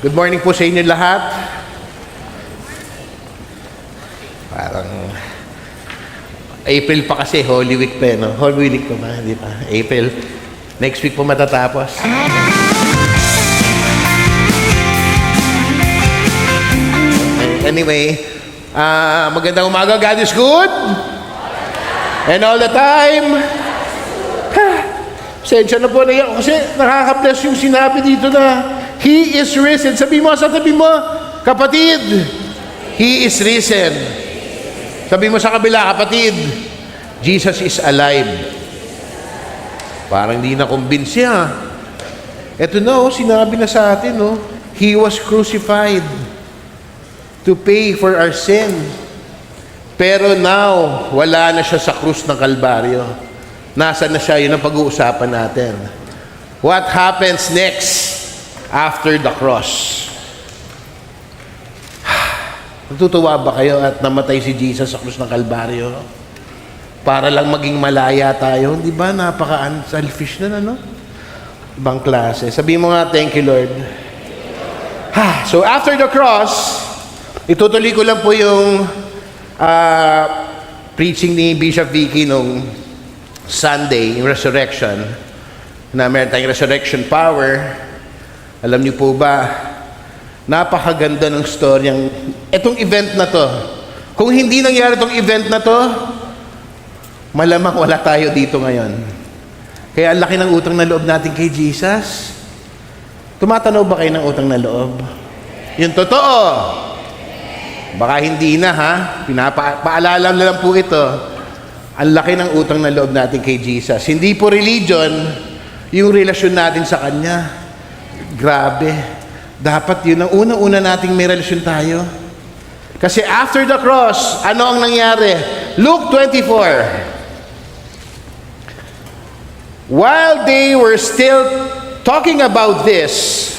Good morning po sa inyo lahat. Parang April pa kasi, Holy Week pa, no? Holy Week pa ba? Hindi pa. April. Next week po matatapos. Anyway, magandang umaga. God is good. And all the time. Sensya na po na yan. Kasi nakaka-bless yung sinabi dito na He is risen. Sabi mo sa tabi mo, kapatid, He is risen. Sabi mo sa kabila, kapatid, Jesus is alive. Parang hindi na convince siya. Ito na, sinabi na sa atin, He was crucified to pay for our sin. Pero now, wala na siya sa krus ng Kalbaryo. Nasaan na siya? Yun ang pag-uusapan natin. What happens next after the cross? Natutuwa ba kayo at namatay si Jesus sa krus ng Kalbaryo? Para lang maging malaya tayo. Di ba? Napaka-unselfish na, Ibang klase. Sabi mo nga, thank you, Lord. So, after the cross, itutuloy ko lang po yung preaching ni Bishop Vicky nung Sunday, yung resurrection, na meron tayong resurrection power. Alam niyo po ba, napakaganda ng storyang etong event na to. Kung hindi nangyari itong event na to, malamang wala tayo dito ngayon. Kaya ang laki ng utang na loob natin kay Jesus. Tumatanaw ba kayo ng utang na loob? Yung totoo. Baka hindi na, paalala na lang po ito. Ang laki ng utang na loob natin kay Jesus. Hindi po religion, yung relasyon natin sa Kanya. Grabe. Dapat yun ang unang-una nating may relasyon tayo. Kasi after the cross, ano ang nangyari? Luke 24. While they were still talking about this,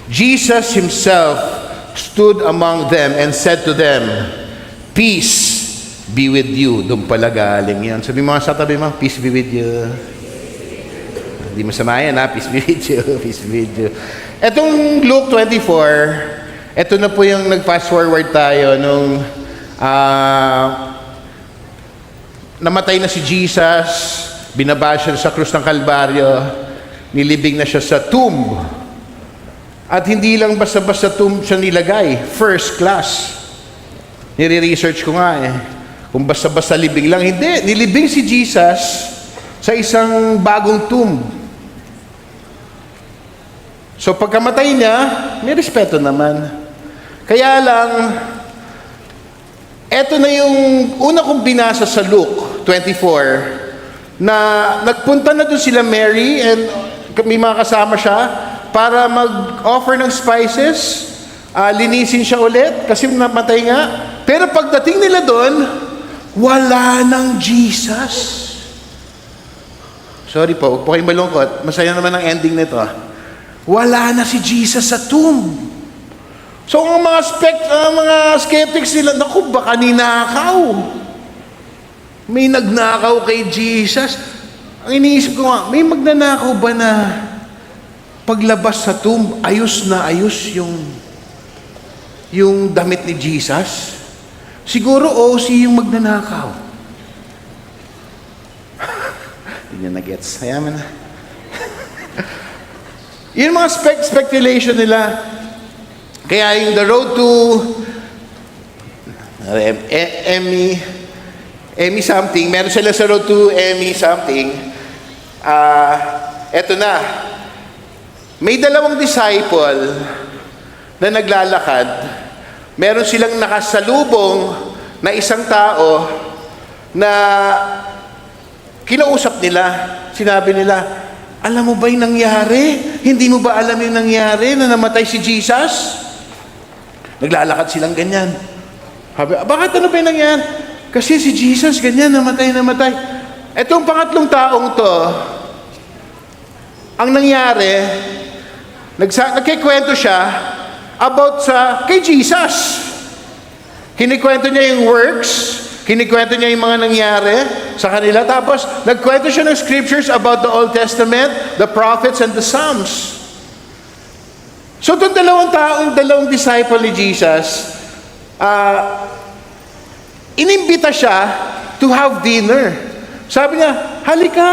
Jesus Himself stood among them and said to them, "Peace be with you." Doon pala galing yan. Sabi mo sa tabi mo, peace be with you. Hindi mo samayan, peace be with you, peace be with you. Etong Luke 24, eto na po yung nag-fast forward tayo nung namatay na si Jesus, binaba siya sa krus ng Kalbaryo, nilibing na siya sa tomb. At hindi lang basta-basta tomb siya nilagay, first class. Nire-research ko nga kung basta-basta libing lang. Hindi, nilibing si Jesus sa isang bagong tomb. So pagkamatay niya, may respeto naman. Kaya lang, eto na yung una kong binasa sa Luke 24, na nagpunta na doon sila Mary and may mga kasama siya para mag-offer ng spices, linisin siya ulit kasi namatay nga. Pero pagdating nila doon, wala nang Jesus. Sorry po, huwag po kayong malungkot. Masaya naman ang ending nito. Wala na si Jesus sa tomb. So ang mga skeptics nila, naku, baka ninakaw. May nagnakaw kay Jesus. Ang iniisip ko nga, may magnanakaw ba na paglabas sa tomb, ayos na ayos yung damit ni Jesus? Siguro si yung magnanakaw. Hindi niya na-gets. Hayaan mo na. Yung mga speculation nila. Kaya yung the road to Emmy something, meron sila sa road to Emmy something. Eto na. May dalawang disciple na naglalakad. Meron silang nakasalubong na isang tao na kinausap nila. Sinabi nila, alam mo ba yung nangyari? Hindi mo ba alam yung nangyari na namatay si Jesus? Naglalakad silang ganyan. Sabi, bakit ano ba yung nangyari? Kasi si Jesus ganyan, namatay. Etong pangatlong taong to, ang nangyari, nagkikwento siya about kay Jesus. Kinikwento niya yung works, kinikwento niya yung mga nangyari sa kanila, tapos nagkwento siya ng scriptures about the Old Testament, the prophets, and the Psalms. So itong dalawang disciple ni Jesus, inimbita siya to have dinner. Sabi niya, halika,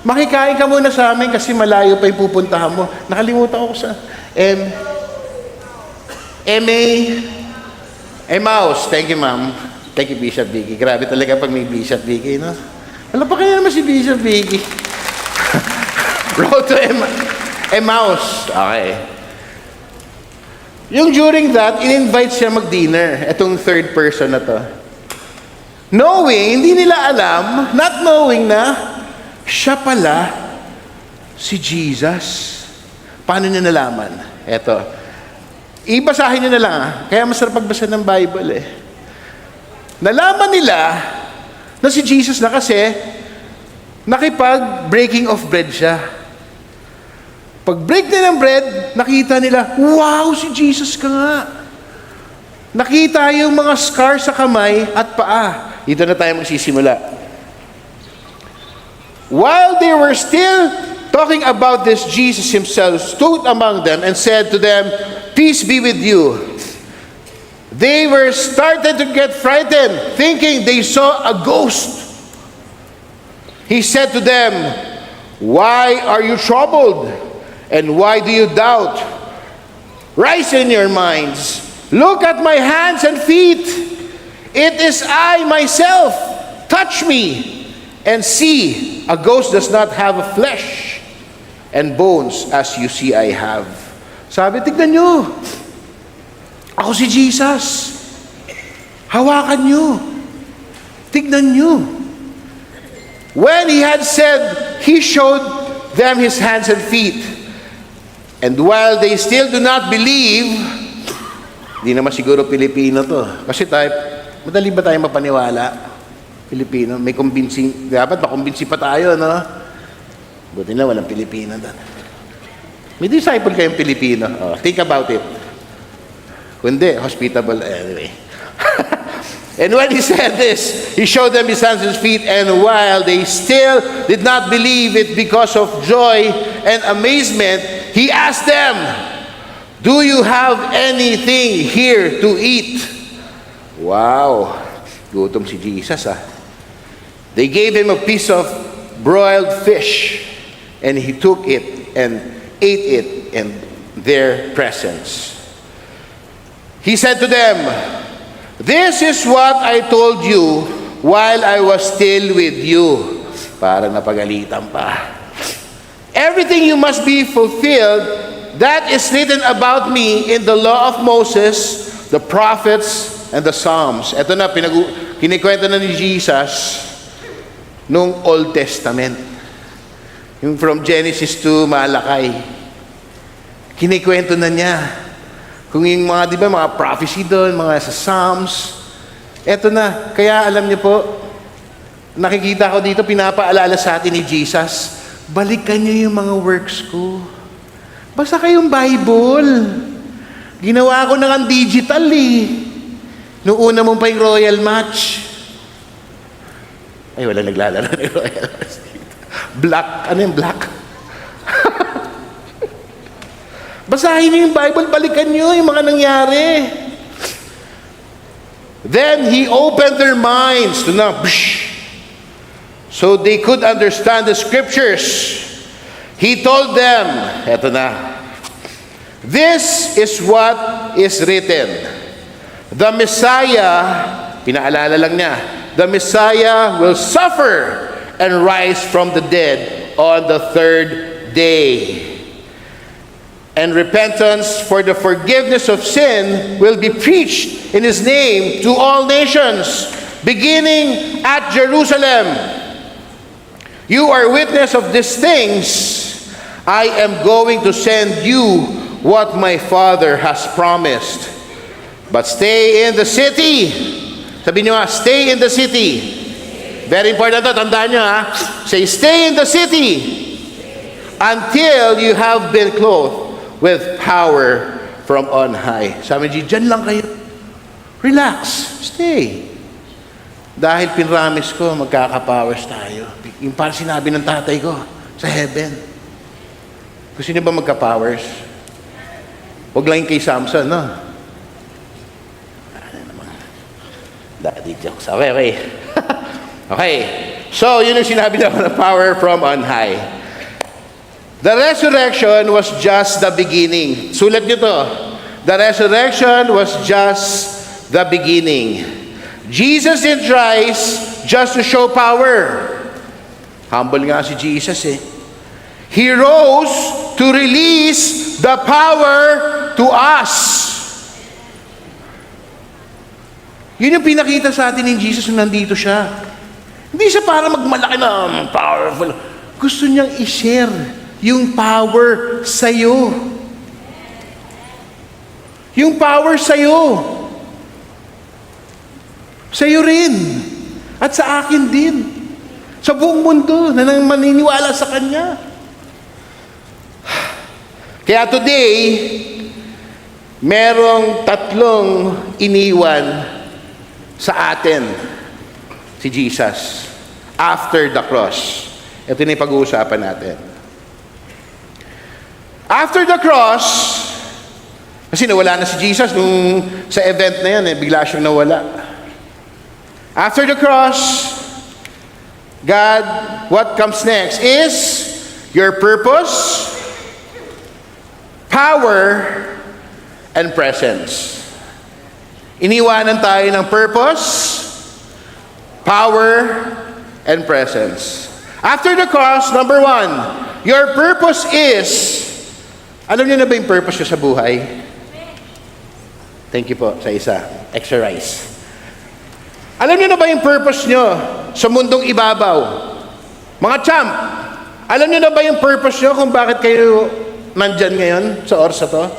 makikain ka muna sa amin kasi malayo pa yung pupuntahan mo. Nakalimutan ko sa Emmaus. Thank you, ma'am. Thank you, Bishop Vicky. Grabe talaga pag may Bishop Vicky, no? Alam pa kaya naman si Bishop Vicky. Road to Emmaus. Okay. Yung during that, in-invite siya mag-dinner. Itong third person na to. Knowing, hindi nila alam, not knowing na, siya pala si Jesus. Paano niya nalaman? Eto. Ibasahin niyo na lang, kaya masarap pagbasa ng Bible eh. Nalaman nila na si Jesus na kasi nakipag-breaking of bread siya. Pag-break na ng bread, nakita nila, wow, si Jesus ka nga. Nakita yung mga scar sa kamay at paa. Dito na tayo magsisimula. While they were still talking about this, Jesus himself stood among them and said to them, "Peace be with you." They were started to get frightened, thinking they saw a ghost. He said to them, "Why are you troubled? And why do you doubt? Rise in your minds. Look at my hands and feet. It is I myself. Touch me and see. A ghost does not have a flesh and bones as you see I have." Sabi, tignan nyo. Ako si Jesus. Hawakan nyo. Tignan nyo. When he had said, he showed them his hands and feet. And while they still do not believe, di naman siguro Pilipino to. Kasi tayo, madali ba tayo mapaniwala? Pilipino, may convincing, dapat makumbinsi pa tayo, no? Buti na walang Pilipino doon. May disciple kayong Pilipino. Oh, think about it. Kundi, hospitable anyway. And when he said this, he showed them his hands and feet, and while they still did not believe it because of joy and amazement, he asked them, "Do you have anything here to eat?" Wow, gutom si Jesus ah. They gave him a piece of broiled fish, and he took it and ate it in their presence. He said to them, "This is what I told you while I was still with you." Parang napagalitan pa. "Everything you must be fulfilled, that is written about me in the law of Moses, the prophets, and the Psalms." Ito na, kinikwento na ni Jesus nung Old Testament. Yung from Genesis to Malakay. Kinikwento na niya. Kung yung mga, di ba, mga prophecy doon, mga sa Psalms. Ito na. Kaya alam niyo po, nakikita ko dito, pinapaalala sa atin ni Jesus, balikan niyo yung mga works ko. Basta kayong Bible. Ginawa ko na ang digital eh. Noong una mong pa yung Royal Match. Ay, wala naglalaro ng Royal Match dito. Black. Ano yung black? Basahin niyo yung Bible, balikan niyo yung mga nangyari. Then he opened their minds to know, so they could understand the scriptures. He told them, eto na, "This is what is written. The Messiah," pinaalala lang niya, "the Messiah will suffer and rise from the dead on the third day. And repentance for the forgiveness of sin will be preached in his name to all nations, beginning at Jerusalem. You are witness of these things. I am going to send you what my Father has promised. But stay in the city." Sabi niyo stay in the city. Very important to, tandaan niyo ha. Say, stay in the city until you have been clothed with power from on high. Sabi niya, dyan lang kayo. Relax. Stay. Dahil pinramis ko, magkaka-powers tayo. Yung parang sinabi ng tatay ko sa heaven. Gusto niyo ba magka-powers? Huwag lang yung kay Samson, no? Ano naman? Daddy jokes. Okay. Okay. So, yun ang sinabi naman ng power from on high. The resurrection was just the beginning. Sulat nyo to. The resurrection was just the beginning. Jesus didn't rise just to show power. Humble nga si Jesus eh. He rose to release the power to us. Yun yung pinakita sa atin ni Jesus nung nandito siya. Hindi siya para magmalaki na powerful. Gusto niyang i-share yung power sa'yo. Yung power sa'yo. Sa'yo rin. At sa akin din. Sa buong mundo na nang maniniwala sa Kanya. Kaya today, merong tatlong iniwan sa atin si Jesus after the cross. Ito na yung pag-uusapan natin. After the cross, kasi nawala na si Jesus nung sa event na yan, bigla siyang nawala. After the cross, God, what comes next is your purpose, power, and presence. Iniwanan tayo ng purpose, power, and presence. After the cross, number 1, your purpose is, alam niyo na ba yung purpose niyo sa buhay? Thank you po sa isa. Extra rice. Alam niyo na ba yung purpose niyo sa mundong ibabaw? Mga champ, alam niyo na ba yung purpose niyo kung bakit kayo nandyan ngayon sa orsa to?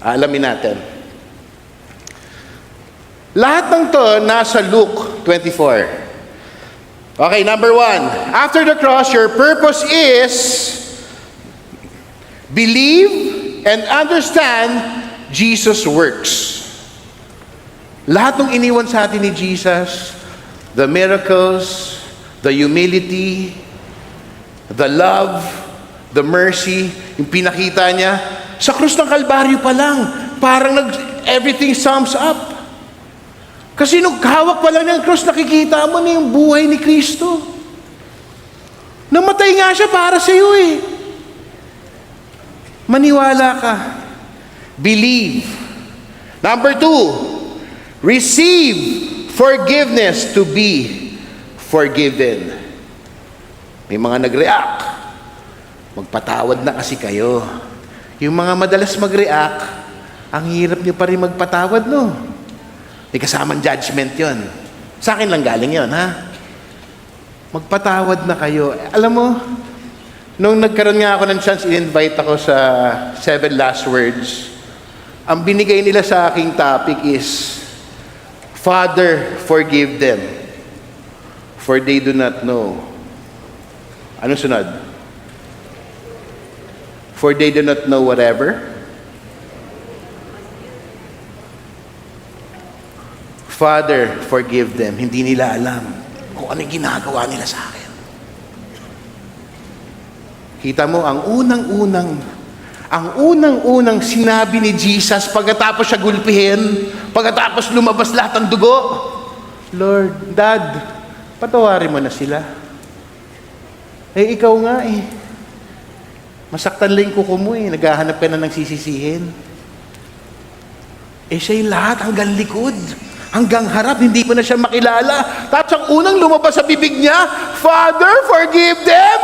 Alamin natin. Lahat ng to nasa Luke 24. Okay, number 1. After the cross, your purpose is believe and understand Jesus' works. Lahat ng iniwan sa atin ni Jesus, the miracles, the humility, the love, the mercy, yung pinakita niya, sa krus ng Kalbaryo pa lang, parang everything sums up. Kasi nung hawak pa lang ng krus, nakikita mo na yung buhay ni Kristo. Namatay nga siya para sa iyo eh. Maniwala ka. Believe. Number 2, receive forgiveness to be forgiven. May mga nag-react. Magpatawad na kasi kayo. Yung mga madalas mag-react, ang hirap nyo pa rin magpatawad, no? May kasamang judgment yon. Sa akin lang galing yon, ha? Magpatawad na kayo. Alam mo, nung nagkaroon nga ako ng chance, in-invite ako sa 7 Last Words. Ang binigay nila sa aking topic is, Father, forgive them, for they do not know. Anong sunod? For they do not know whatever. Father, forgive them. Hindi nila alam kung ano yung ginagawa nila sa akin. Kita mo, ang unang-unang sinabi ni Jesus pagkatapos siya gulpihin, pagkatapos lumabas lahat ng dugo, Lord, Dad, patawarin mo na sila. Eh, ikaw nga eh. Masaktan lang yung kuko mo eh. Naghahanap ka na ng sisisihin. Eh, siya yung lahat hanggang likod. Hanggang harap, hindi mo na siya makilala. Tapos ang unang lumabas sa bibig niya, Father, forgive them!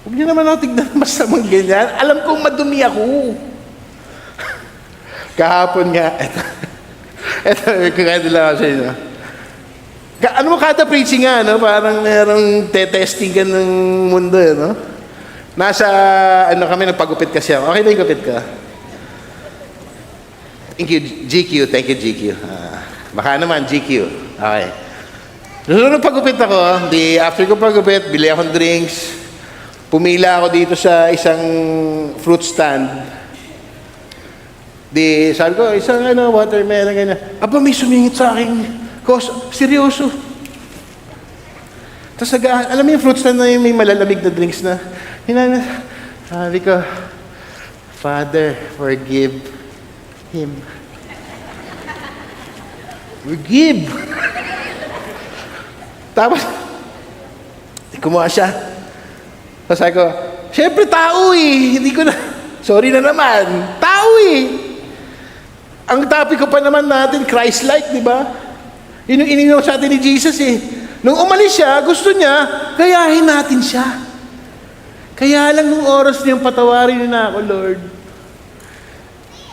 Huwag niyo naman ako tignan na masamang ganyan. Alam kong madumi ako. Kahapon nga, eto, kaganda lang ako sa inyo. Ano mo kada preaching nga, no? Parang merong te-testing ka ng mundo, no? Nasa, kami, nagpagupit kasi ako. Okay na yung gupit ka? Thank you, GQ. Thank you, GQ. Baka naman, GQ. Okay. Nung pagupit ako, after ko pagupit, bili akong drinks. Pumila ako dito sa isang fruit stand. Sabi ko, isang watermelon, ganyan. Aba, may sumingit sa akin. Seryoso. Tapos alam mo yung fruit stand na yung may malalamig na drinks na, sabi ko, Father, forgive him. Forgive. Tapos, kumuha siya. Tapos sabi ko, syempre tao eh, hindi ko na, sorry na naman, tao eh. Ang topic ko pa naman natin, Christ-like, di ba? Yun yung ininom sa atin ni Jesus eh. Nung umalis siya, gusto niya, gayahin natin siya. Kaya lang nung oras niyang patawarin niyo na ako, Lord.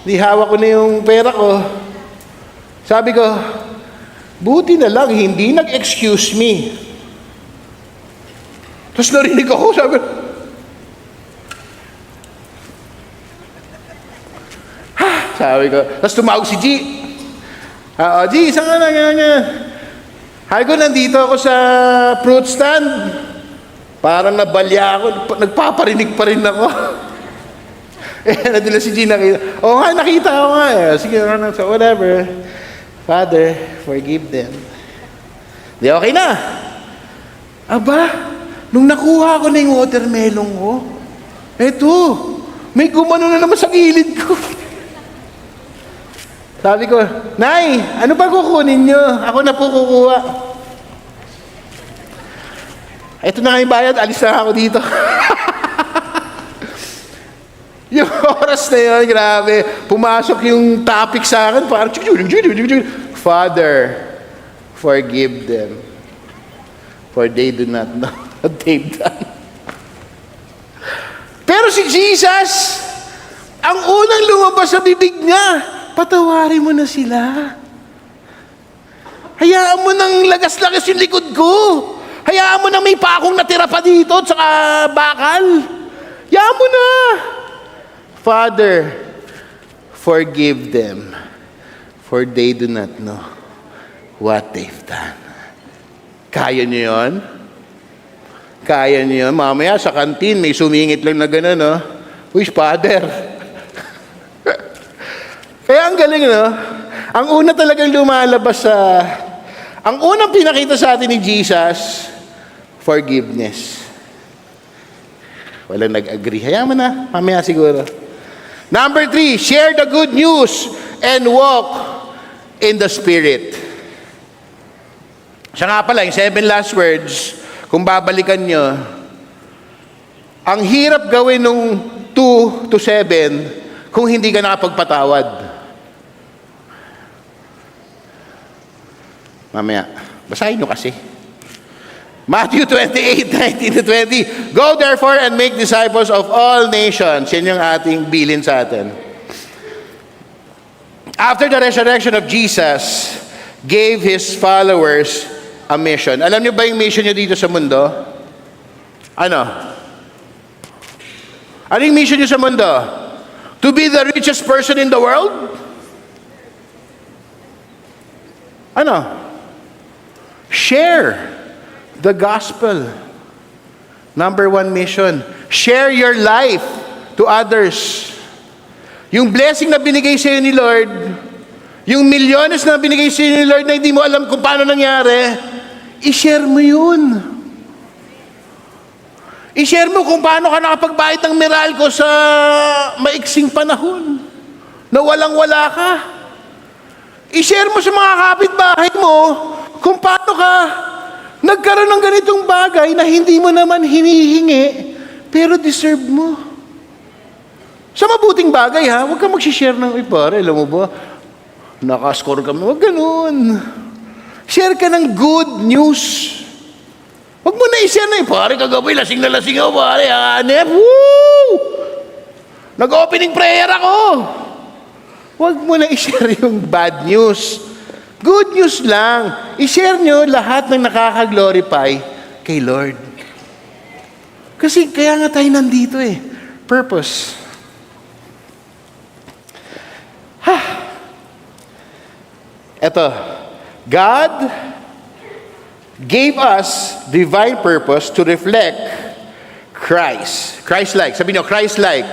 Di hawak ko na yung pera ko. Sabi ko, buti na lang, hindi nag-excuse me. Tapos narinig ako, sabi ko, sabi ko, tapos tumawag si G. G, saan ka na, ganyan. Hay ko, nandito ako sa fruit stand. Parang nabalya ako, nagpaparinig pa rin ako. Nadala si G, nakita. Oo nga, nakita ko nga eh. Sige, so whatever. Father, forgive them. Di okay na. Aba, nung nakuha ko na yung watermelon ko, eto, may gumano na naman sa gilid ko. Sabi ko, Nay, ano ba kukunin nyo? Ako na po kukuha. Ito na nga yung bayad, alis na ako dito. Yung oras na yun, grabe. Pumasok yung topic sa akin, parang, Father, forgive them, for they do not know what they've done. Pero si Jesus, ang unang lumabas sa bibig niya, patawarin mo na sila. Hayaan mo nang lagas-lagas yung likod ko. Hayaan mo nang may pakong natira pa dito at saka bakal. Hayaan mo na. Father, forgive them, for they do not know what they've done. Kaya niyo yun? Kaya niyo yun? Mamaya sa kantin, may sumingit lang na gano'n, no? Uy, Father. Kaya ang galing, no? Ang una talagang lumalabas sa... Ang unang pinakita sa atin ni Jesus, forgiveness. Walang nag-agree. Hayaan mo na. Mamaya siguro. Number 3, share the good news and walk in the Spirit. Siya nga pala, yung 7 last words, kung babalikan nyo, ang hirap gawin nung 2 to 7 kung hindi ka nakapagpatawad. Mamaya, basahin nyo kasi. Matthew 28:19-20. Go therefore and make disciples of all nations. Yan yung ating bilin sa atin. After the resurrection of Jesus, gave His followers a mission. Alam niyo ba yung mission niyo dito sa mundo? Ano? Ano yung mission niyo sa mundo? To be the richest person in the world? Ano? Share the gospel. Number 1 mission. Share your life to others. Yung blessing na binigay sa iyo ni Lord, yung milyones na binigay sa iyo ni Lord na hindi mo alam kung paano nangyari, i-share mo yun. I-share mo kung paano ka nakapagbayad ng Meralco sa maiksing panahon na walang-wala ka. I-share mo sa mga kapitbahay mo kung paano ka nagkaroon ng ganitong bagay na hindi mo naman hinihingi, pero deserve mo. Sa mabuting bagay, ha? Huwag kang mag-share ng, pare, alam mo ba, nakascore kami. Huwag ganun. Share ka ng good news. Huwag mo na i-share na, pare, kagabi, lasing na lasing ako, pare, hanep. Woo! Nag-opening prayer ako. Huwag mo na i-share yung bad news. Good news lang. I-share nyo lahat ng nakaka-glorify kay Lord. Kasi kaya nga tayo nandito eh. Purpose. Eto. God gave us divine purpose to reflect Christ. Christ-like. Sabi nyo, Christ-like.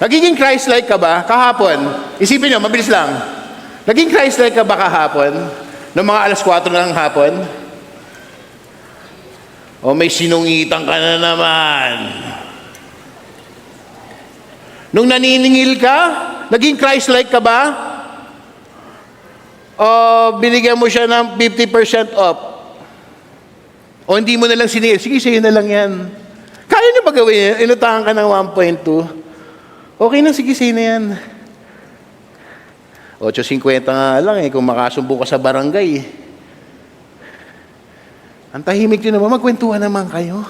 Nagiging Christ-like ka ba kahapon? Isipin nyo, mabilis lang. Naging Christ-like ka ba kahapon? Noong mga 4:00 ng hapon? O may sinungitan ka na naman. Nung naniningil ka, naging Christ-like ka ba? O binigyan mo siya ng 50% off? O hindi mo na lang siningil, sige, sa'yo na lang yan. Kaya niyo ba gawin yan? Inutahan ka ng 1.2. Okay na, sige, sa'yo na yan. 8.50 nga lang kung makasumbong ka sa barangay. Ang tahimik nyo naman, magkwentuhan naman kayo.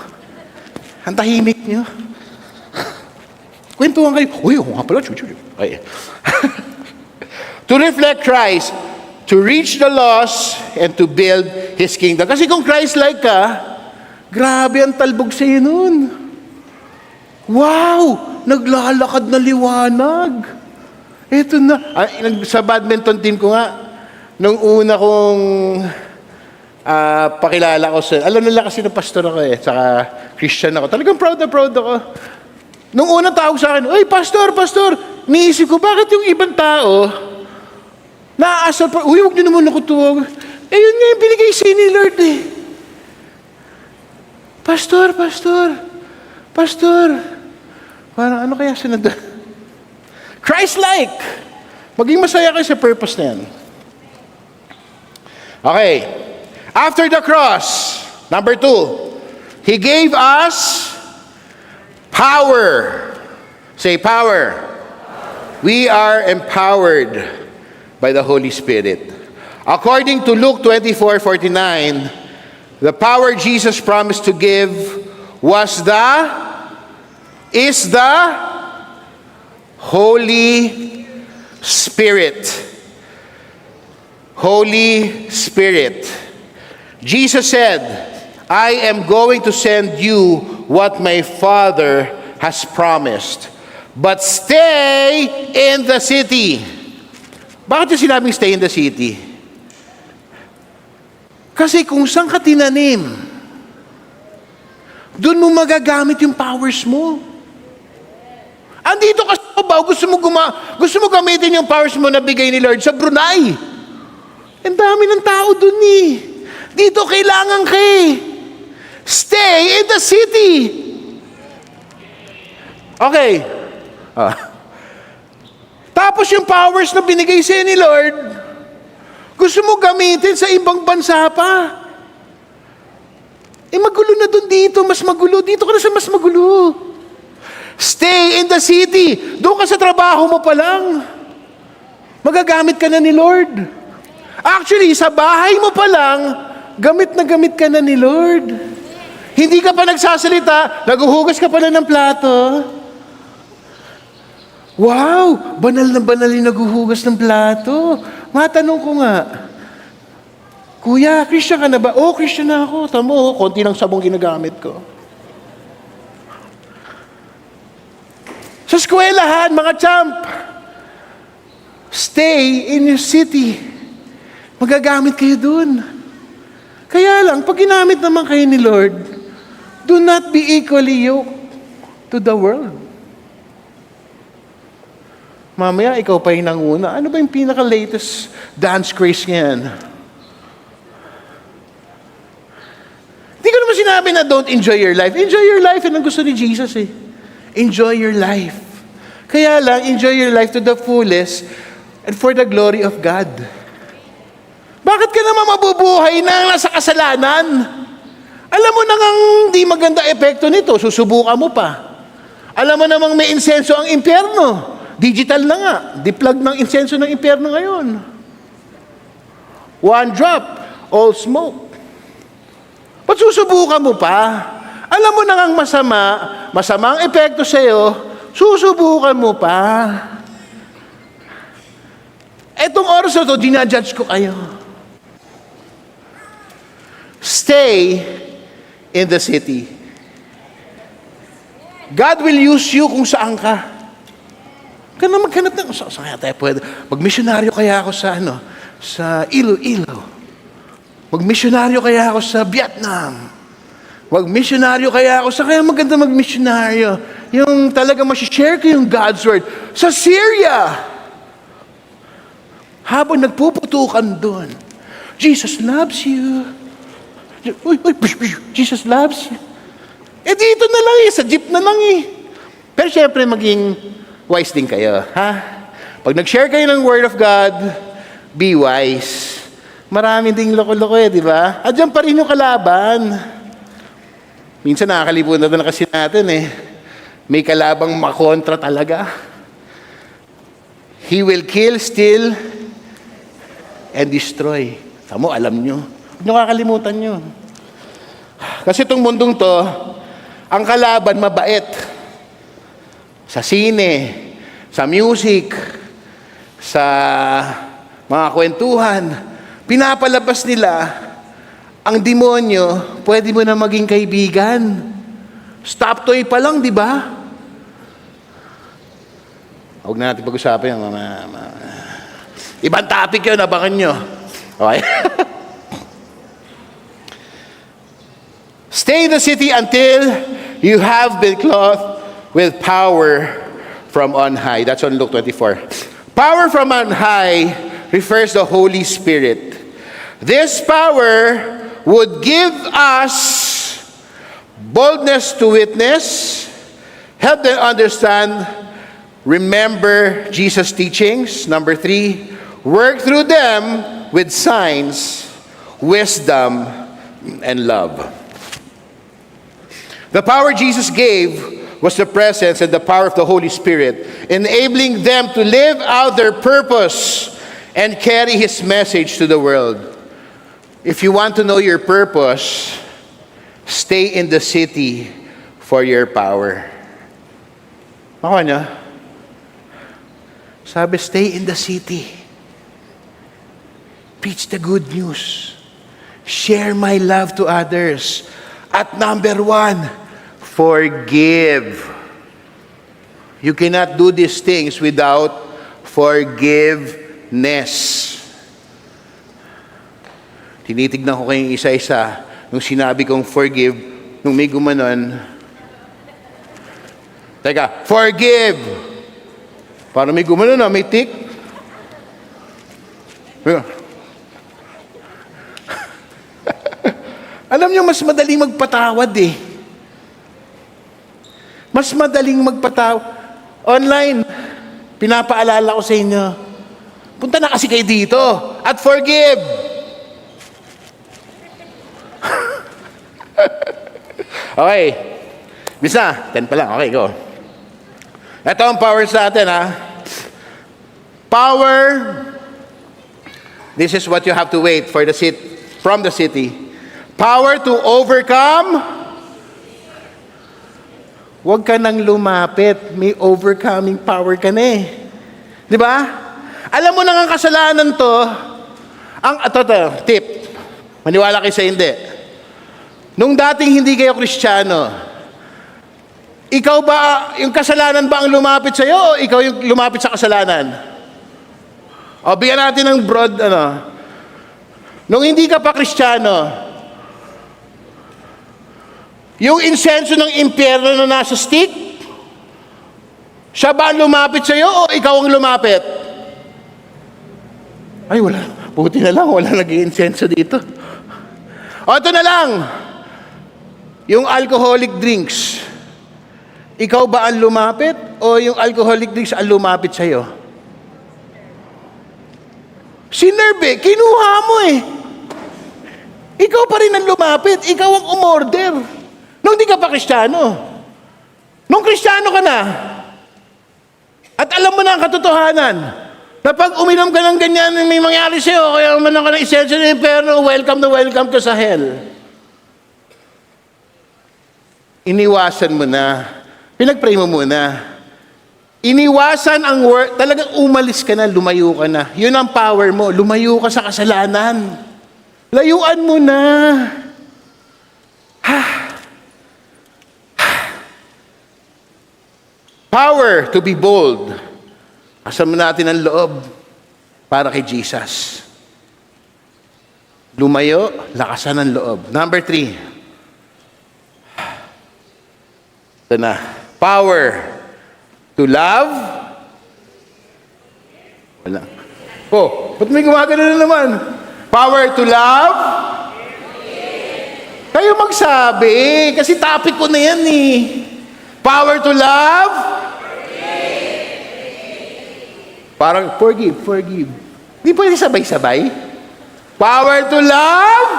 Ang tahimik nyo. Kwentuhan kayo. Uy, ako nga pala. Okay. To reflect Christ, to reach the lost, and to build His kingdom. Kasi kung Christ-like ka, grabe ang talbog sa'yo nun. Wow! Naglalakad na liwanag. Ito na. Sa badminton team ko nga, nung una kong pakilala ko sa... Alam nila kasi na pastor ako saka Christian ako. Talagang proud na proud ako. Nung unang tawag sa akin, "Uy, pastor! Niisip ko, bakit yung ibang tao naaasar pa, uy, huwag niyo naman ako tuwag. Yun nga yung binigay sa'yo ni Lord Pastor. Parang ano kaya sinanda? Christ-like. Maging masaya kayo sa purpose na yan. Okay. After the cross, number 2, He gave us power. Say power. We are empowered by the Holy Spirit. According to Luke 24:49, the power Jesus promised to give is the Holy Spirit. Holy Spirit. Jesus said, "I am going to send you what my Father has promised. But stay in the city." Bakit yung sinabing stay in the city? Kasi kung saan ka tinanim, doon mo magagamit yung powers mo. Andito ka sa babaw, gusto mo gamitin yung powers mo na bigay ni Lord sa Brunei. Ang dami ng tao doon Dito kailangan ka Stay in the city. Okay. Tapos yung powers na binigay sa'yo ni Lord, gusto mo gamitin sa ibang bansa pa. Magulo na doon dito, mas magulo. Dito ka na sa mas magulo. Stay in the city. Doon ka sa trabaho mo pa lang. Magagamit ka na ni Lord. Actually, sa bahay mo pa lang, gamit ka na ni Lord. Hindi ka pa nagsasalita, naguhugas ka pa na ng plato. Wow! Banal na banal yung naguhugas ng plato. Matanong ko nga, Kuya, Christian ka na ba? Oh, Christian na ako. Tamo, konti ng sabong ginagamit ko. Sa eskwelahan, mga champ, stay in your city. Magagamit kayo dun. Kaya lang, pag ginamit naman kayo ni Lord, do not be equally yoked to the world. Mamaya, ikaw pa yung nanguna. Ano ba yung pinaka-latest dance craze ngayon? Hindi ko naman sinabi na don't enjoy your life. Enjoy your life, yun ang gusto ni Jesus Enjoy your life. Kaya lang, enjoy your life to the fullest and for the glory of God. Bakit ka naman mabubuhay na nasa kasalanan? Alam mo nang hindi maganda epekto nito, susubukan mo pa. Alam mo namang may insenso ang impyerno. Digital na nga. Di-plug ng insenso ng impyerno ngayon. One drop, all smoke. Ba't susubukan mo pa? Alam mo nang ang masamang epekto sa'yo, susubukan mo pa. Etong oras na to, dinajudge ko kayo. Stay in the city. God will use you kung saan ka. Kaya maghanap na, saan kaya tayo pwede? Mag-misyonaryo kaya ako sa Iloilo. Mag-misyonaryo kaya ako sa Vietnam. Mag-misyonaryo kaya ako kaya maganda mag-misyonaryo. Yung talaga masishare ko yung God's Word. Sa Syria. Habang nagpuputukan doon, Jesus loves you. Uy, uy, Jesus loves. Eh dito na lang sa jeep na lang Pero syempre maging wise din kayo, ha? Pag nag-share kayo ng Word of God, be wise. Marami ding loko-loko di ba? At dyan pa rin yung kalaban. Minsan nakakalimutan na kasi natin May kalabang makontra talaga. He will kill, steal, and destroy. Tamo, alam nyo. Huwag nyo kakalimutan nyo. Kasi itong mundong to, ang kalaban mabait. Sa sine, sa music, sa mga kwentuhan, pinapalabas nila ang demonyo, pwede mo na maging kaibigan. Stop toy pa lang, di ba? Huwag na natin pag-usapan yung ibang topic yun, abangan nyo. Okay? Stay in the city until you have been clothed with power from on high. That's on Luke 24. Power from on high refers to the Holy Spirit. This power would give us boldness to witness, help them understand, remember Jesus' teachings. Number 3, work through them with signs, wisdom, and love. The power Jesus gave was the presence and the power of the Holy Spirit, enabling them to live out their purpose and carry His message to the world. If you want to know your purpose, stay in the city for your power. Ako niya? Sabi, stay in the city. Preach the good news. Share my love to others. At number 1, forgive. You cannot do these things without forgiveness. Tinitignan ko kayong isa-isa. Nung sinabi kong forgive, nung may gumanon, teka, forgive! Parang may gumanon may tik. Alam niyo, mas madaling magpatawad Mas madaling magpatawad. Online, pinapaalala ko sa inyo, punta na kasi kayo dito at forgive. Okay. Bisa, 10 pa lang. Okay, go. Ito ang power sa atin, Power, this is what you have to wait for from the city. Power to overcome. Huwag ka nang lumapit. May overcoming power ka na Di ba? Alam mo nang ang kasalanan to, tip, maniwala kayo sa hindi. Nung dating hindi kayo Kristiyano, ikaw ba, yung kasalanan ba ang lumapit sa'yo o ikaw yung lumapit sa kasalanan? O, bigyan natin ng broad, Nung hindi ka pa Kristiyano, yung insenso ng impyerno na nasa stick, siya ba ang lumapit sa'yo o ikaw ang lumapit? Ay, wala. Buti na lang, wala nag-iinsenso dito. O, ito na lang. Yung alcoholic drinks, ikaw ba ang lumapit o yung alcoholic drinks ang lumapit sa'yo? Sinerbe, kinuha mo Ikaw pa rin ang lumapit, ikaw ang umorder. Nung di ka pa Kristiyano. Nung Kristiyano ka na, at alam mo na ang katotohanan, na pag uminom ka ng ganyan, may mangyari sa'yo, kaya uminom ka ng essential ng impyerno, welcome ka sa hell. Iniwasan mo na. Pinag-pray mo muna. Iniwasan ang word, talagang umalis ka na, lumayo ka na. Yun ang power mo, lumayo ka sa kasalanan. Layuan mo na. Power to be bold. Asan mo natin ang loob para kay Jesus. Lumayo, lakasan ang loob. Number 3. Ito na. Power to love. Wala. Ba't may gumagano na naman? Power to love Kayo magsabi, kasi topic ko na yan eh. Power to love? Parang forgive. Hindi pwede sabay-sabay. Power to love?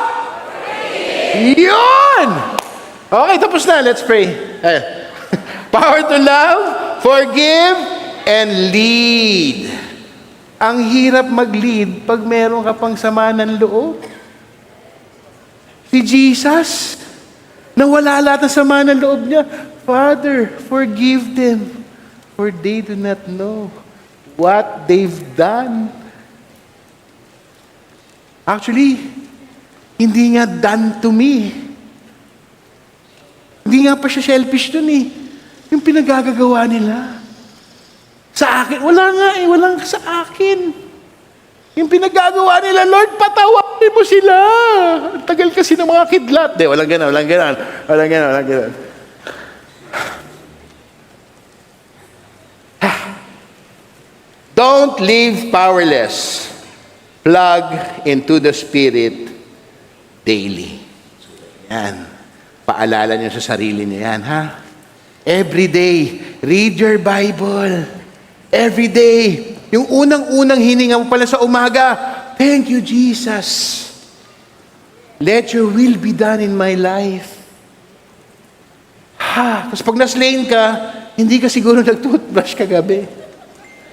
Yun! Okay, tapos na. Let's pray. Power to love, forgive, and lead. Ang hirap mag-lead pag meron ka pang sama ng loob. Si Jesus, nawala lahat ng sama ng loob niya. Father, forgive them, for they do not know what they've done. Actually, hindi nga done to me. Hindi nga pa siya selfish dun eh. Yung pinagagagawa nila. Sa akin, wala nga eh, walang sa akin. Yung pinagagawa nila, Lord, patawarin mo sila. Ang tagal kasi ng mga kidlat. Walang ganon. Don't live powerless. Plug into the Spirit daily. Yan. Paalala niyo sa sarili niyo yan, ha? Every day, read your Bible. Every day. Yung unang-unang hininga mo pala sa umaga, thank you, Jesus. Let your will be done in my life. Tapos pag naslain ka, hindi ka siguro nag-toothbrush kagabi.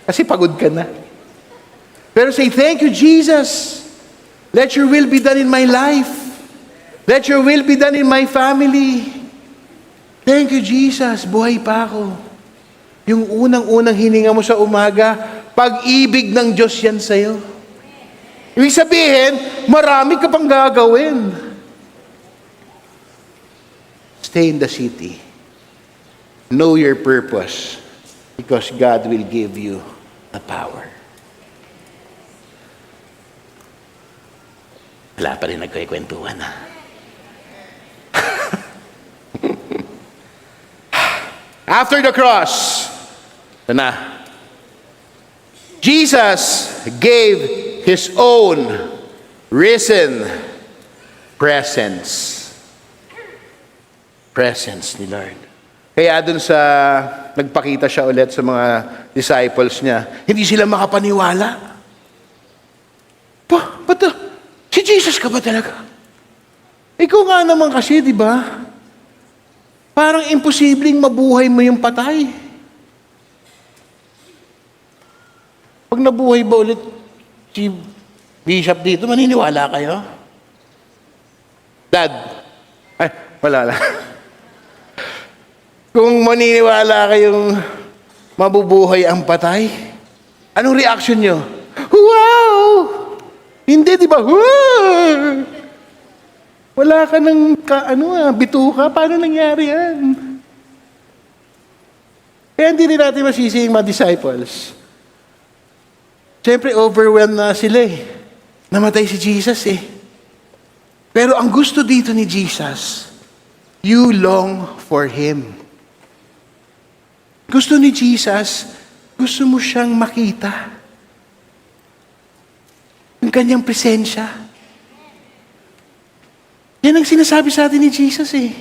Kasi pagod ka na. Pero say, thank you, Jesus. Let your will be done in my life. Let your will be done in my family. Thank you, Jesus. Buhay pa ako. Yung unang-unang hininga mo sa umaga, pag-ibig ng Diyos yan sa'yo. Ibig sabihin, marami ka pang gagawin. Stay in the city. Know your purpose, because God will give you the power. Wala pa rin nagkikwentuhan, ha? After the cross, Jesus gave His own risen presence. Presence ni Lord. Kaya dun sa nagpakita siya ulit sa mga disciples niya, hindi sila makapaniwala. Ba't si Jesus ka ba talaga? Ikaw nga naman kasi, di ba? Parang imposibleng mabuhay mo yung patay. Pag nabuhay ba ulit si Bishop dito, maniniwala kayo? Dad? Ay, wala lang. Kung maniniwala kayong mabubuhay ang patay, anong reaction nyo? Wow! Hindi, di ba? Wow! Wala ka ng bituka. Paano nangyari yan? Kaya hindi rin natin masisi yung mga disciples. Siyempre, overwhelmed na sila eh. Namatay si Jesus eh. Pero ang gusto dito ni Jesus, you long for Him. Gusto ni Jesus, gusto mo siyang makita. Yung kanyang presensya. Yan ang sinasabi sa atin ni Jesus eh.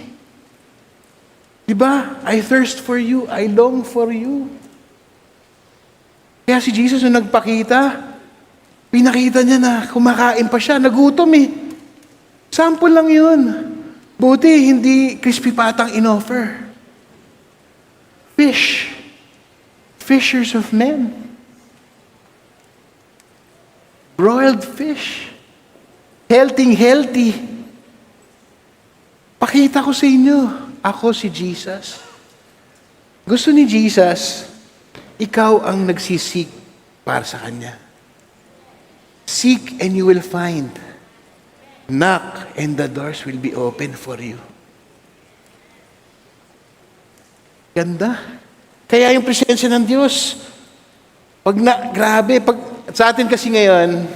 Diba? I thirst for you. I long for you. Kaya si Jesus nung nagpakita, pinakita niya na kumakain pa siya. Nagutom eh. Sample lang yun. Buti hindi crispy patang in-offer. Fish. Fishers of men. Broiled fish. Healthy. Pakita ko sa inyo, ako si Jesus. Gusto ni Jesus, ikaw ang nagsisik para sa Kanya. Seek and you will find. Knock and the doors will be open for you. Ganda. Kaya yung presensya ng Diyos, grabe, sa atin kasi ngayon,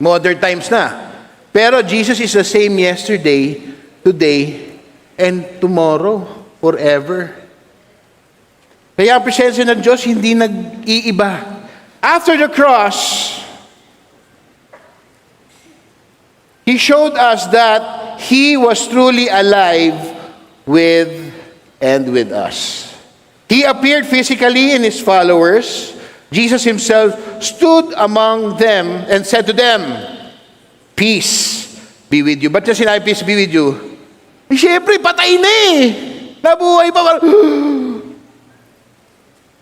modern times na. Pero Jesus is the same yesterday, today, and tomorrow, forever. Kaya ang presensya ng Diyos hindi nag-iiba. After the cross, He showed us that He was truly alive with and with us. He appeared physically in His followers. Jesus Himself stood among them and said to them, "Peace be with you." Ba't niya sinabi, "Peace be with you"? Eh, syempre, patay na eh. Nabuhay pa.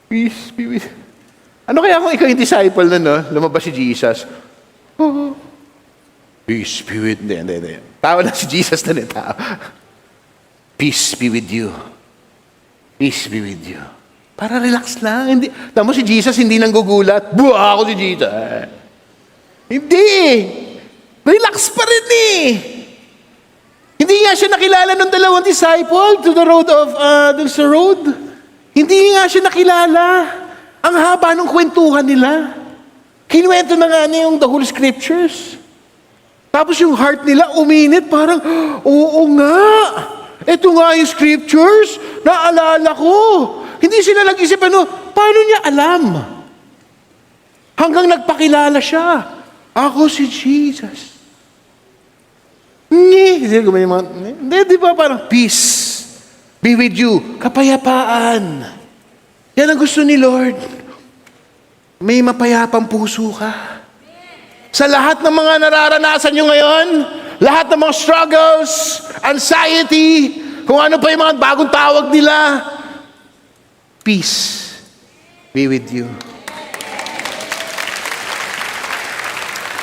Peace be with you. Ano kaya kung ikaw yung disciple na, no? Lumabas si Jesus. Oh, peace be with you. Hindi. Tawa na si Jesus na ni tao. Peace be with you. Peace be with you. Para relax lang. Hindi. Tamo si Jesus, hindi nang gugulat. Buha ako si Jesus. Hindi. Relax pa rin eh. Hindi nga siya nakilala ng dalawang disciple to the road of, dun sa road. Hindi nga siya nakilala. Ang haba ng kwentuhan nila. Kinuwento na nga niya yung the whole scriptures. Tapos yung heart nila uminit, parang, oo nga. Ito nga yung scriptures, naalala ko. Hindi sila nag-isip, paano niya alam? Hanggang nagpakilala siya. Ako si Jesus. Hindi, di ba parang peace be with you, kapayapaan. Yan ang gusto ni Lord. May mapayapang puso ka. Sa lahat ng mga nararanasan nyo ngayon, lahat ng mga struggles, anxiety, kung ano pa yung mga bagong tawag nila, peace be with you.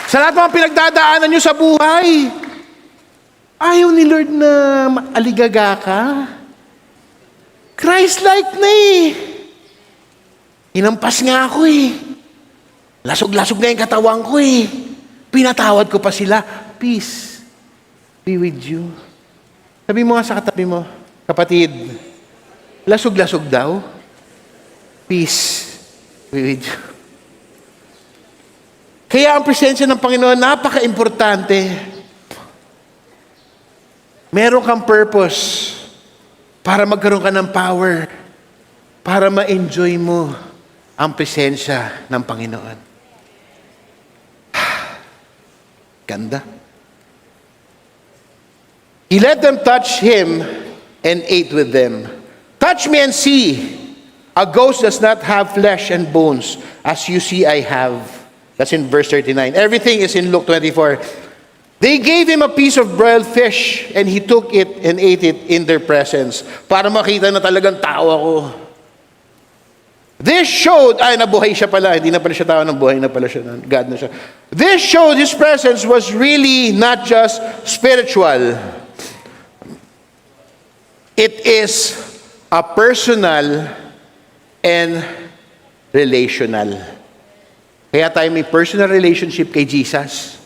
Sa lahat ng mga pinagdadaanan nyo sa buhay, ayaw ni Lord na aligaga ka. Christ-like na eh. Hinampas nga ako eh. Lasog-lasog na yung katawan ko eh. Pinatawad ko pa sila. Peace be with you. Sabi mo nga sa katabi mo, kapatid, lasog-lasog daw. Peace be with you. Kaya ang presensya ng Panginoon, napaka-importante. Meron kang purpose para magkaroon ka ng power, para ma-enjoy mo ang presensya ng Panginoon. Ganda. He let them touch Him and ate with them. Touch me and see. A ghost does not have flesh and bones, as you see I have. That's in verse 39. Everything is in Luke 24. They gave Him a piece of broiled fish, and He took it and ate it in their presence. Para makita na talagang tao ako. This showed, nabuhay siya pala. Hindi na pala siya tao, nabuhay na pala siya. God na siya. This showed His presence was really not just spiritual. It is a personal and relational. Kaya tayo may personal relationship kay Jesus.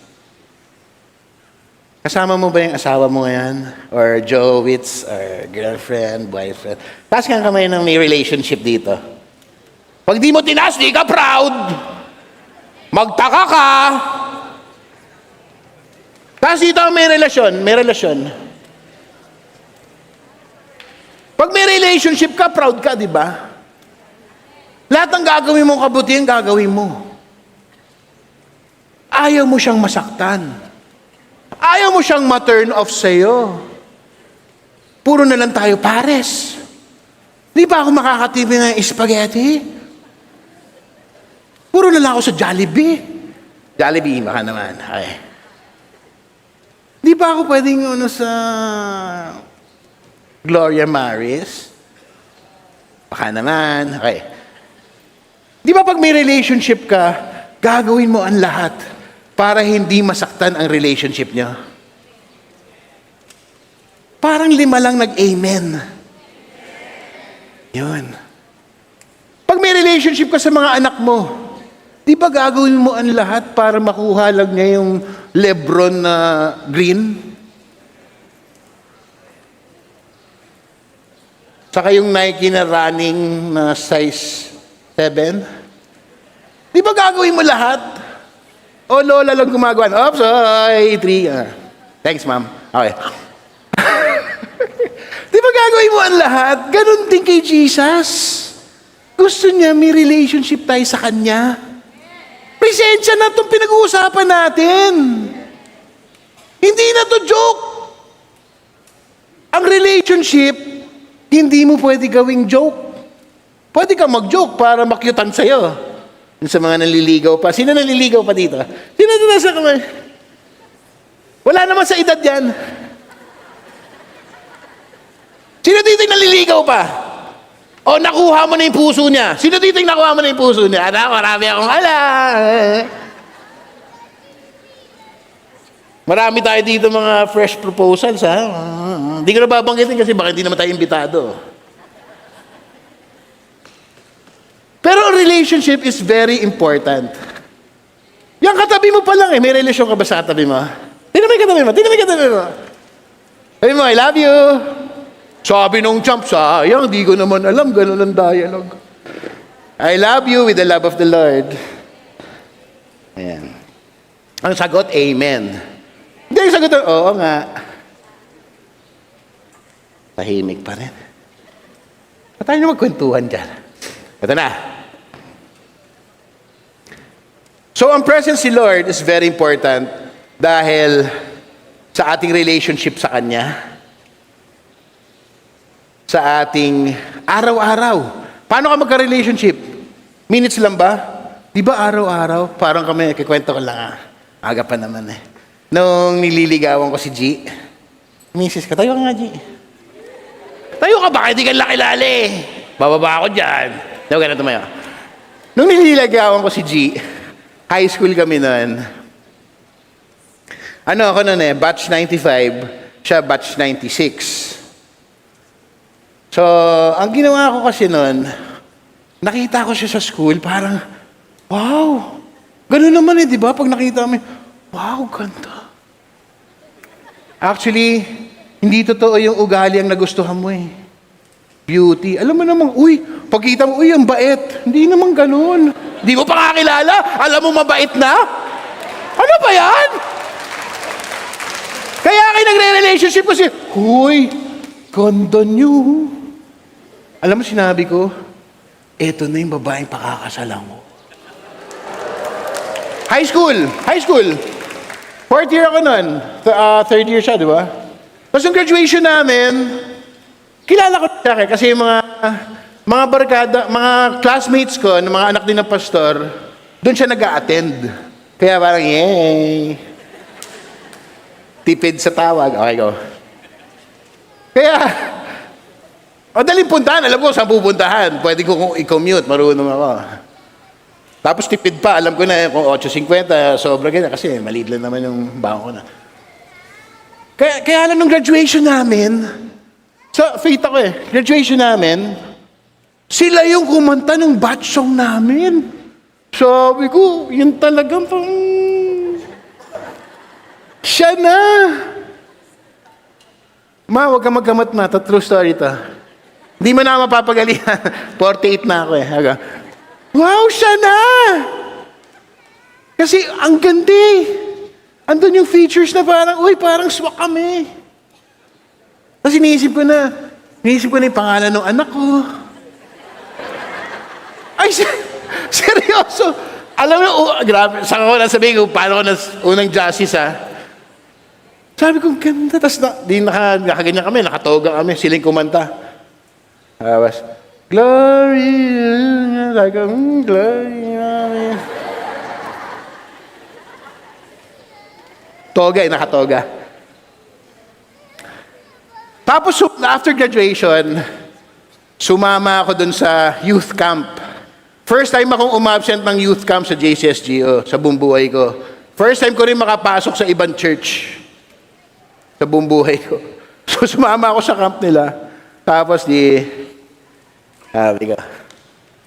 Kasama mo ba yung asawa mo ngayon? Or Jowitz, or girlfriend, boyfriend? Taas kang kamay ng may relationship dito. Pag di mo tinaas, di ka proud. Magtaka ka. Tapos dito may relasyon, Pag may relationship ka, proud ka, di ba? Lahat ng gagawin mong kabutihan, gagawin mo. Ayaw mo siyang masaktan. Ayaw mo siyang ma-turn off sa'yo. Puro na lang tayo pares. Di ba ako makakatipin ng spaghetti? Puro na lang ako sa Jollibee. Jollibee, baka naman. Okay. Di ba ako pwedeng sa Gloria Maris? Baka naman. Okay. Di ba pag may relationship ka, gagawin mo ang lahat para hindi masaktan ang relationship niyo? Parang 5 lang nag-amen. Yun. Pag may relationship ka sa mga anak mo, di ba gagawin mo ang lahat para makuha lang niya yung Lebron na green? Saka yung Nike na running na size 7? Di ba gagawin mo lahat? O lola lang gumagawa. Oops, 3. Thanks, ma'am. Okay. Di ba gagawin mo ang lahat? Ganon din kay Jesus. Gusto niya may relationship tayo sa Kanya. Presensya na itong pinag-uusapan natin. Hindi na to joke. Ang relationship, hindi mo pwede gawing joke. Pwede ka mag-joke para makyutan sa'yo. Yung sa mga naliligaw pa. Sino naliligaw pa dito? Sino na sa kamay? Wala naman sa edad yan. Sino dito yung naliligaw pa? O nakuha mo na yung puso niya? Sino dito yung nakuha mo na yung puso niya? Anak, marami akong Marami tayo dito mga fresh proposals, ha? Hindi ko na babanggitin kasi baka hindi naman tayo imbitado. Pero relationship is very important. Yung katabi mo pa lang may relasyon ka ba sa katabi mo? Tingnan mo yung katabi mo, Sabi mo, I love you. Sabi nung champ, sayang, di ko naman alam, ganun ang dialogue. I love you with the love of the Lord. Ayan. Ang sagot, amen. Hindi yung sagot, oo nga. Tahimik pa rin. Ba't tayo na magkwentuhan dyan? Ito na. So, ang presence ni Lord is very important dahil sa ating relationship sa Kanya, sa ating araw-araw. Paano ka magka-relationship? Minutes lang ba? Di ba araw-araw? Parang kami, kikwento ko lang Aga pa naman Nung nililigawan ko si G, Mrs. ka, tayo ka nga, G. Tayo ka, baka hindi ka laki-lali. Bababa ako dyan. Daw ka na tumayo. Nung nililigawan ko si G, high school kami noon. Ako noon batch 95, siya batch 96. So, ang ginawa ko kasi noon, nakita ko siya sa school, parang, wow! Ganun naman di ba? Pag nakita mo, wow, ganda. Actually, hindi totoo yung ugali ang nagustuhan mo Beauty. Alam mo namang, pagkita mo, ang bait. Hindi naman ganun. Hindi mo pa kakilala. Alam mo mabait na? Ano ba yan? Kaya kayo nagre-relationship kasi, ganda niyo. Alam mo, sinabi ko, eto na yung babaeng pakakasalan ko. High school. Fourth year ako nun. Third year siya, di ba? Tapos yung graduation namin, kilala ko siya kasi yung mga barkada, mga classmates ko, ng mga anak din ng pastor, doon siya nag-a-attend. Kaya parang, yay! Tipid sa tawag. Okay, go. Kaya, madaling puntahan. Alam ko saan pupuntahan. Pwede ko i-commute. Marunong ako. Tapos tipid pa. Alam ko na kung 8.50, sobra ganyan. Kasi maliit lang naman yung bangko na. Kaya lang nung graduation namin, faith ako graduation namin, sila yung kumanta ng batch song namin. Sabi ko, yun talagang siya na. Ma, huwag ka magkamat-mata. True story to. Hindi mo na mapapagalihan. 48 na ako Wow, siya na! Kasi ang ganda Andun yung features na parang swak kami. Tapos iniisip ko na yung pangalan ng anak ko. Ay, seryoso. Alam mo, grabe, saka ko na sabihin ko, paano ko na unang jazzis Sabi ko, ganda. Tapos nakaganyan kami, nakatoga kami, siling kumanta. Tapos, glory, like glory. Toga, nakatoga. Tapos, after graduation, sumama ako dun sa youth camp. First time akong umabsent ng youth camp sa JCSGO, sa buong buhay ko. First time ko rin makapasok sa ibang church sa buong buhay ko. So, sumama ako sa camp nila. Tapos, sabi ko,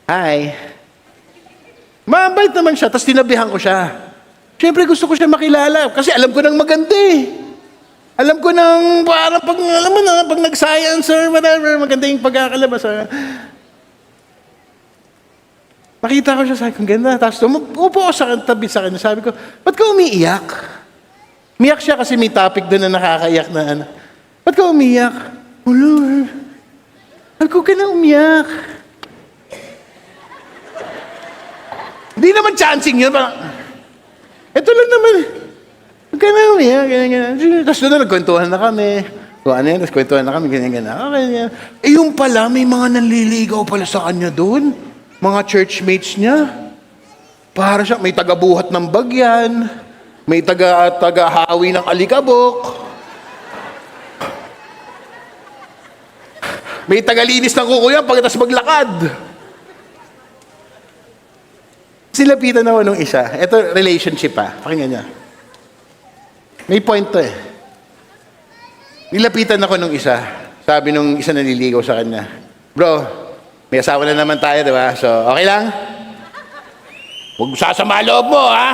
hi. Mabait naman siya, tapos tinabihan ko siya. Siyempre, gusto ko siya makilala. Kasi alam ko nang maganda Alam ko nang, parang pag nag-science or whatever, maganda yung pagkakalabas. Makita ko siya, sabi ko, ganda. Tapos, upo ko sa tabi sa kanya. Sabi ko, ba't ka umiiyak? Umiyak siya kasi may topic doon na nakakaiyak na Ba't ka umiyak? Lord. Ba't ko ka na umiyak? Hindi naman chancing yun. Ito lang naman. Ganun, ganyan. Tapos doon na nagkwentuhan na kami. Kung ano yan, tapos kwentuhan na kami, ganyan. Okay, ganyan. Yung pala, may mga nanliligaw pala sa kanya doon. Mga churchmates niya. Para siya, may taga-buhat ng bagyan. May taga-hawi ng alikabok. May tagalinis ng kukuya pagkatapos maglakad. Silapitan ako nung isa. Ito, relationship Pakinggan niya. May point to Nilapitan ako nung isa. Sabi nung isa naliligaw sa kanya, bro, may asawa na naman tayo, di ba? So, okay lang? Huwag sasama loob mo, ha?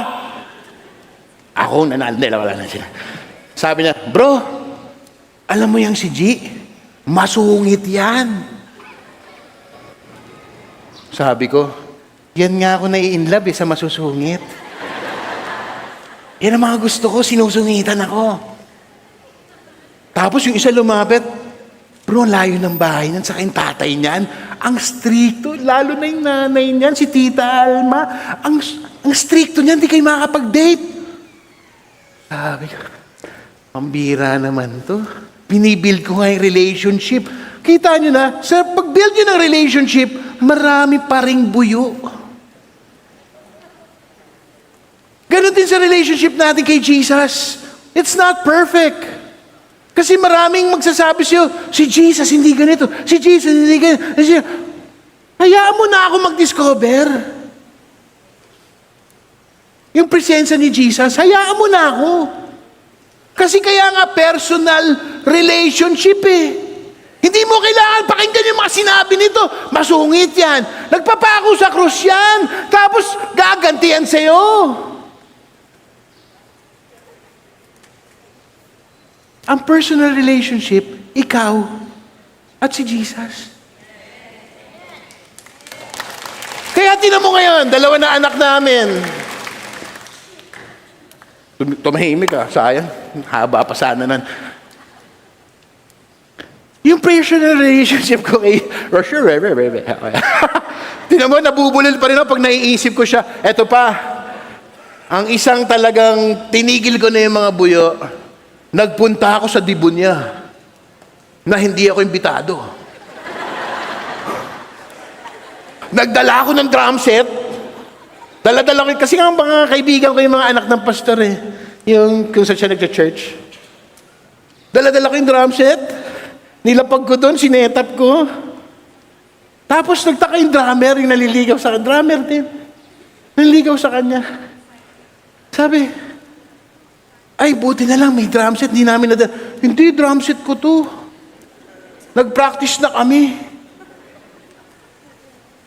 Ako, wala na siya. Sabi niya, bro, alam mo yung si G? Masungit yan. Sabi ko, yan nga ako nai-inlove sa masusungit. Yan ang mga gusto ko, sinusungitan ako. Tapos yung isa lumapit, bro, layo ng bahay niyan, saka yung tatay niyan, ang stricto, lalo na yung nanay niyan, si Tita Alma, ang stricto niyan, di kayo makakapag-date. Sabi ko, pambira naman to. Binibuild ko nga yung relationship. Kita nyo na, sa pag-build nyo ng relationship, marami pa ring buyo. Ganon din sa relationship natin kay Jesus. It's not perfect. Kasi maraming magsasabi sa'yo, si Jesus hindi ganito, si Jesus hindi ganito. Hayaan mo na ako mag-discover. Yung presensya ni Jesus, hayaan mo na ako. Kasi kaya nga personal relationship Hindi mo kailangan pakinggan yung mga sinabi nito. Masungit yan. Nagpapako sa krus yan. Tapos gagantihan sa'yo. Ang personal relationship, ikaw at si Jesus. Kaya tinan mo ngayon, dalawa na anak namin. Tumahimik sayang. Haba pa sana nan. Yung personal relationship ko kay tinan mo, nabubulol pa rin ako pag naiisip ko siya. Eto pa, ang isang talagang tinigil ko na yung mga buyo, nagpunta ako sa dibon niya na hindi ako imbitado. Nagdala ako ng drum set. Dala-dala ko, kasi nga mga kaibigan ko yung mga anak ng pastor yung kung saan siya nagcha-church. Dala-dala ko yung drum set. Nilapag ko doon, sinetap ko. Tapos nagtaka yung drummer, yung naliligaw sa kanya. Drummer din. Naliligaw sa kanya. Sabi, ay, buti na lang, may drum set. Hindi namin nadala. Hindi, drum set ko to. Nag-practice na kami.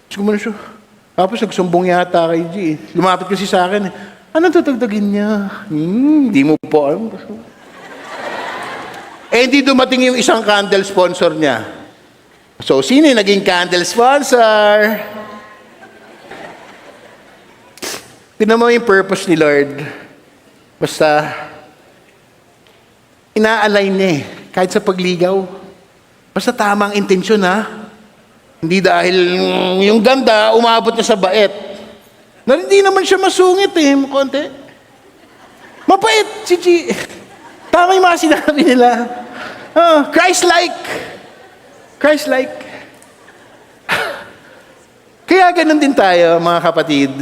Siguro na siya. Tapos nagsumbong yata kay G. Lumapit kasi sa akin. Anong tutugtugin niya? Hindi mo po alam. Hindi dumating yung isang candle sponsor niya. So, sino yung naging candle sponsor? Tignan mo yung purpose ni Lord. Basta, ina-align niya kahit sa pagligaw. Basta tamang intensyon Hindi dahil yung ganda, umabot niya sa bait. Na hindi naman siya masungit konti. Mapait si G. Tama yung mga sinabi nila. Christ-like. Christ-like. Kaya ganun din tayo, mga kapatid.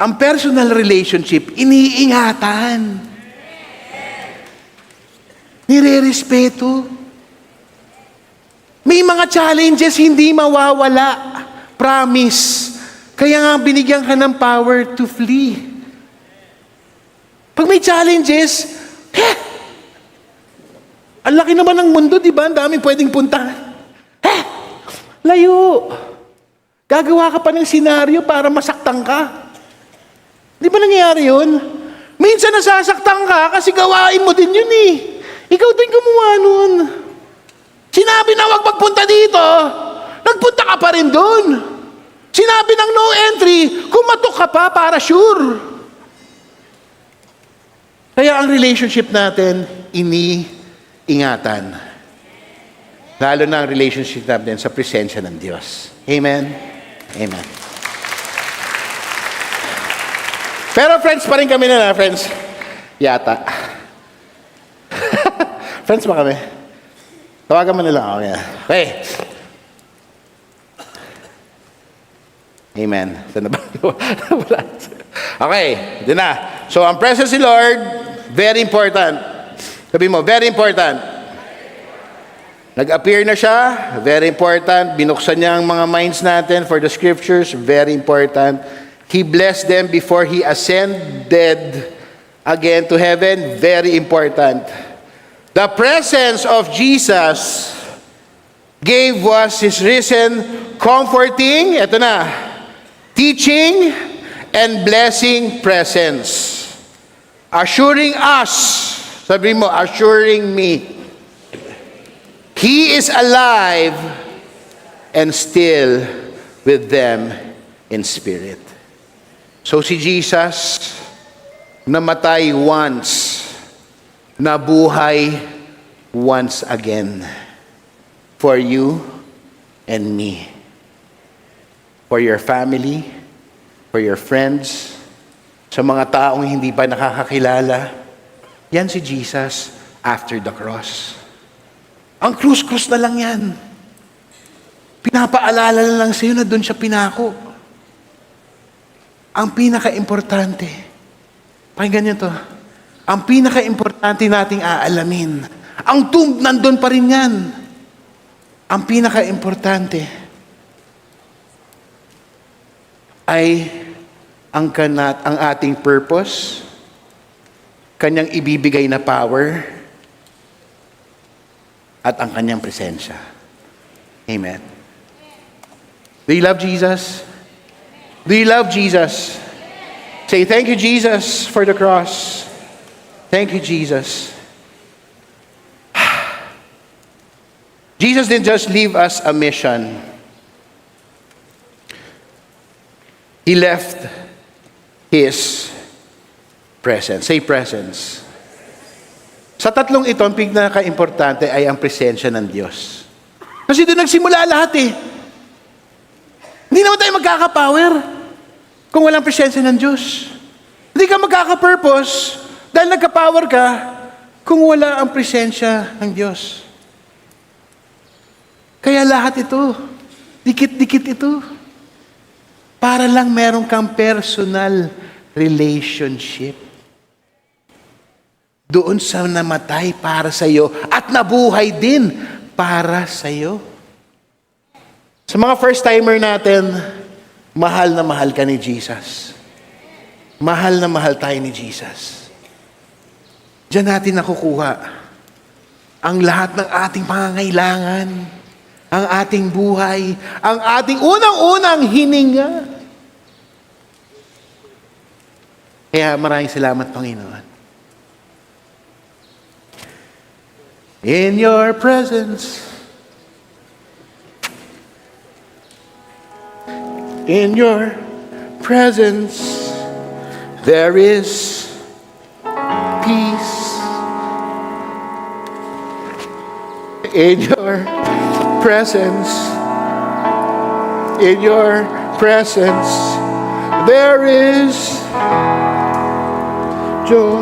Ang personal relationship, iniingatan. Nire-respeto. May mga challenges hindi mawawala. Promise. Kaya nga binigyan ka ng power to flee. Pag may challenges, ang laki naman ng mundo, di ba? Ang daming pwedeng puntahan. Layo. Gagawa ka pa ng senaryo para masaktan ka. Di ba nangyayari yun? Minsan nasasaktan ka kasi gawain mo din yun Ikaw din gumawa nun. Sinabi na huwag magpunta dito, nagpunta ka pa rin doon. Sinabi ng no entry, kumatok ka pa para sure. Kaya ang relationship natin, iniingatan. Lalo na ang relationship natin sa presensya ng Diyos. Amen? Amen. Pero friends, pa rin kami friends. Yata. Friends ba kami? Tawagan mo nila ako. Okay. Amen. Saan na ba? Wala. Okay, din na. So, ang presence ni Lord, very important. Sabi mo, very important. Nag-appear na siya, very important. Binuksan niya ang mga minds natin for the scriptures, very important. He blessed them before He ascended again to heaven, very important. The presence of Jesus gave us His risen, comforting, eto na, teaching and blessing presence. Assuring us, sabi mo, assuring me, He is alive and still with them in spirit. So si Jesus, namatay once, nabuhay once again for you and me. For your family, for your friends, sa mga taong hindi pa nakakakilala. Yan si Jesus after the cross. Ang krus-krus na lang yan. Pinapaalala na lang sa'yo na doon siya pinako. Ang pinaka-importante, pakinggan niyo to, ang pinaka-importante nating aalamin, ang tomb nandun pa rin yan. Ang pinaka-importante ay ang ating purpose, kanyang ibibigay na power, at ang kanyang presensya. Amen. Do you love Jesus? Do you love Jesus? Say, thank you, Jesus, for the cross. Thank you, Jesus. Jesus didn't just leave us a mission. He left His presence. Say presence. Sa tatlong ito, ang pinaka-importante ay ang presensya ng Diyos. Kasi doon nagsimula lahat eh. Hindi naman tayo magkaka-power kung walang presensya ng Diyos. Hindi ka magkaka-purpose dahil nagka-power ka kung wala ang presensya ng Diyos. Kaya lahat ito, dikit-dikit ito, para lang meron kang personal relationship doon sa namatay para sa iyo at nabuhay din para sa iyo. Sa mga first-timer natin, mahal na mahal ka ni Jesus. Mahal na mahal tayo ni Jesus. Diyan natin nakukuha ang lahat ng ating pangangailangan, ang ating buhay, ang ating unang-unang hininga. Kaya maraming salamat, Panginoon. In your presence, in your presence, there is peace. In your presence, in your presence, there is joy.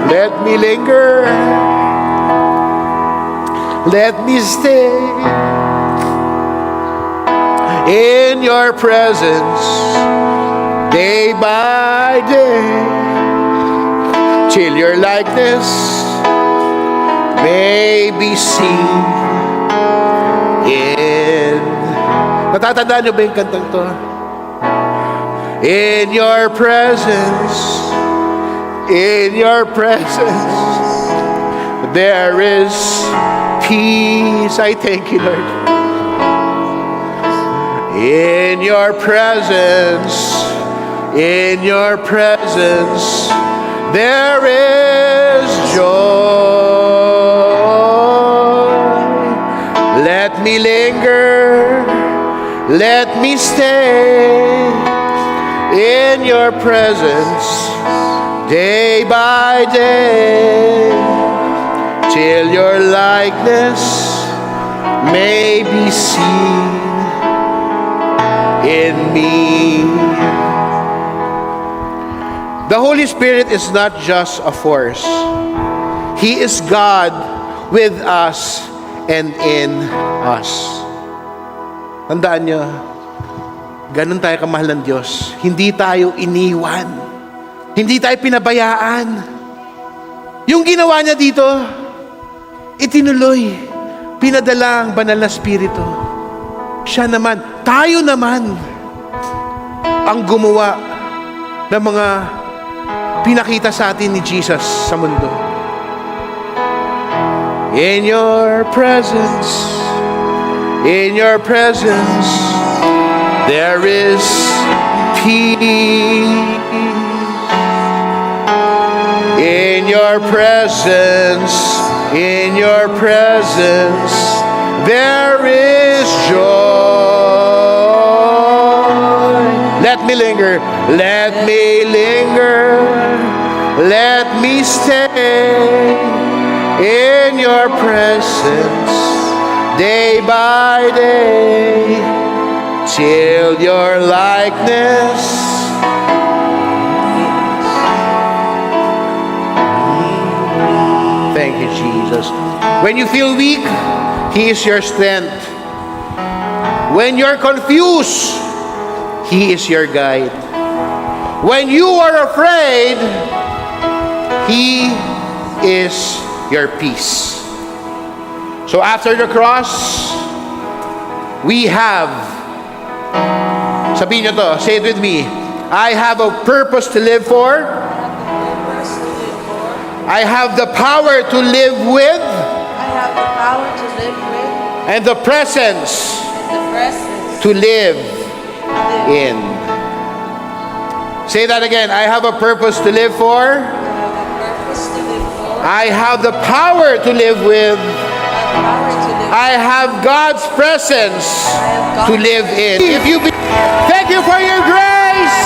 Let me linger. Let me stay in your presence day by day till your likeness may be seen in. Natatandaan niyo ba yung kantang to? In your presence. In your presence, there is peace. I thank you, Lord. In your presence, there is joy. Let me linger, let me stay in your presence. Day by day, till your likeness may be seen in me. The Holy Spirit is not just a force. He is God with us and in us. Tandaan nyo, ganun tayo kamahal ng Diyos. Hindi tayo iniwan. Hindi tayo pinabayaan. Yung ginawa niya dito, itinuloy. Pinadala ang banal na Espiritu. Siya naman, tayo naman, ang gumawa ng mga pinakita sa atin ni Jesus sa mundo. In your presence, there is peace. In your presence, there is joy. Let me linger, let me stay in your presence day by day till your likeness. Thank you, Jesus. When you feel weak, He is your strength. When you're confused, He is your guide. When you are afraid, He is your peace. So after the cross, we have, sabihin nyo to, say it with me, I have a purpose to live for. I have the power to live with. And the presence to live in. Say that again. I have a purpose to live for. I have the power to live with. I have God's presence to live in. Thank you for your grace.